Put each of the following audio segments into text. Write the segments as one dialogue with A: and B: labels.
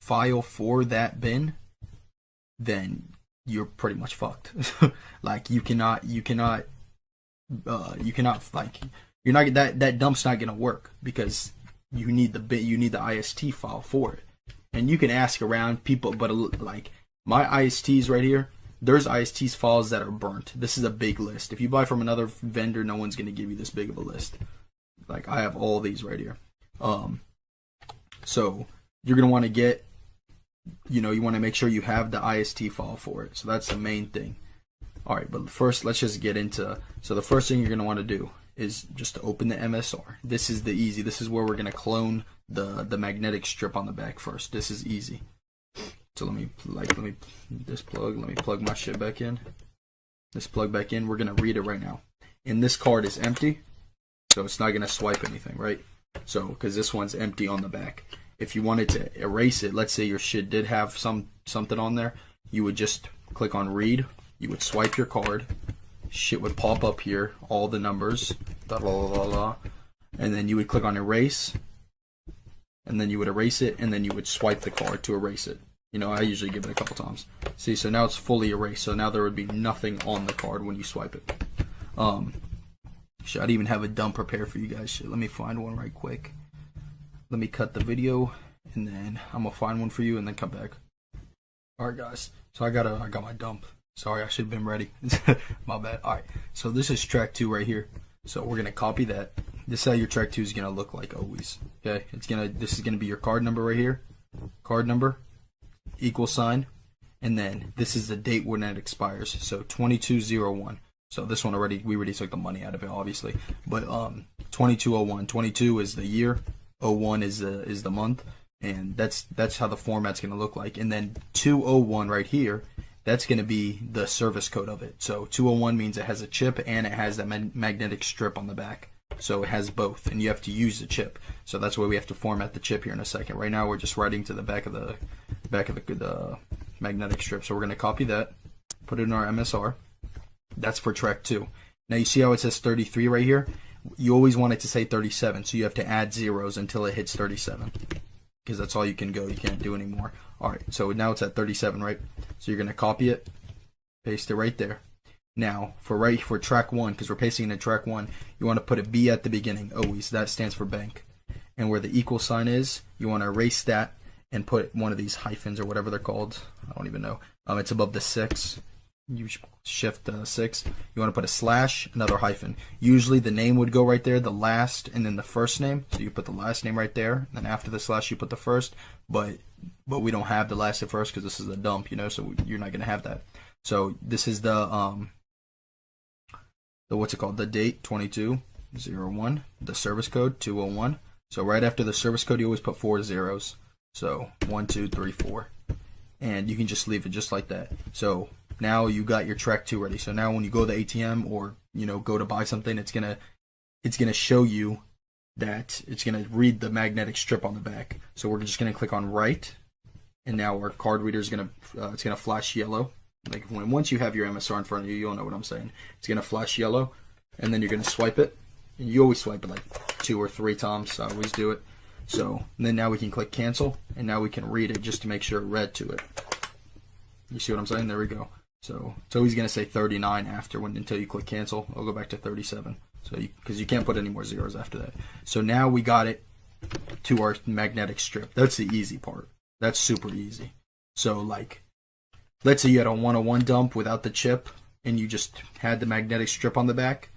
A: file for that bin, then you're pretty much fucked. Like you cannot like you're not that dump's not gonna work because you need the IST file for it. And you can ask around people, but like my ISTs right here, there's ISTs files that are burnt. This is a big list. If you buy from another vendor, no one's gonna give you this big of a list. Like I have all these right here. So you're gonna want to get, you want to make sure you have the IST file for it. So that's the main thing. All right, but first let's just get into. So the first thing you're gonna want to do is just to open the MSR. This is this is where we're gonna clone the magnetic strip on the back first. This is easy. So let me plug my shit back in. This plug back in. We're gonna read it right now. And this card is empty, so it's not gonna swipe anything, right? So because this one's empty on the back. If you wanted to erase it, let's say your shit did have something on there, you would just click on read. You would swipe your card. Shit would pop up here, all the numbers, and then you would click on erase, and then you would erase it, and then you would swipe the card to erase it. I usually give it a couple times. See, so now it's fully erased. So now there would be nothing on the card when you swipe it. I'd even have a dump prepared for you guys. Shit, let me find one right quick. Let me cut the video, and then I'm gonna find one for you, and then come back. All right, guys. So I got my dump. Sorry, I should have been ready. My bad. All right. So this is track 2 right here. So we're gonna copy that. This is how your track 2 is gonna look like always. Okay. This is gonna be your card number right here. Card number, $, and then this is the date when it expires. So 2201. So this one we already took the money out of it, obviously. But 2201. 22 is the year. 01 is the month, and that's how the format's gonna look like. And then 201 right here, that's gonna be the service code of it. So 201 means it has a chip and it has that magnetic strip on the back. So it has both, and you have to use the chip. So that's why we have to format the chip here in a second. Right now we're just writing to the back of the magnetic strip. So we're gonna copy that, put it in our MSR. That's for track 2. Now you see how it says 33 right here? You always want it to say 37, so you have to add zeros until it hits 37, because that's all you can go. You can't do any more. All right, so now it's at 37, right? So you're gonna copy it, paste it right there. Now for track 1, because we're pasting in track 1, you want to put a B at the beginning always. That stands for bank. And where the equal sign is, you want to erase that and put one of these hyphens or whatever they're called. I don't even know. It's above the 6. You shift 6. You want to put a slash, another hyphen. Usually the name would go right there, the last, and then the first name. So you put the last name right there, and then after the slash you put the first. But we don't have the last at first because this is a dump, so you're not gonna have that. So this is the what's it called? The date 2201. The service code 201. So right after the service code, you always put 4 zeros. So 1, 2, 3, 4, and you can just leave it just like that. So now you got your track 2 ready. So now when you go to the ATM or go to buy something, it's gonna show you that it's gonna read the magnetic strip on the back. So we're just gonna click on write, and now our card reader is gonna it's gonna flash yellow. Like once you have your MSR in front of you, you'll know what I'm saying. It's gonna flash yellow, and then you're gonna swipe it. And you always swipe it like 2 or 3 times. I always do it. So then now we can click cancel, and now we can read it just to make sure it read to it. You see what I'm saying? There we go. So it's always going to say 39 until you click cancel. I'll go back to 37. So because you can't put any more zeros after that. So now we got it to our magnetic strip. That's the easy part. That's super easy. So like, let's say you had a 101 dump without the chip, and you just had the magnetic strip on the back.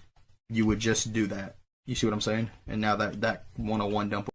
A: You would just do that. You see what I'm saying? And now that 101 dump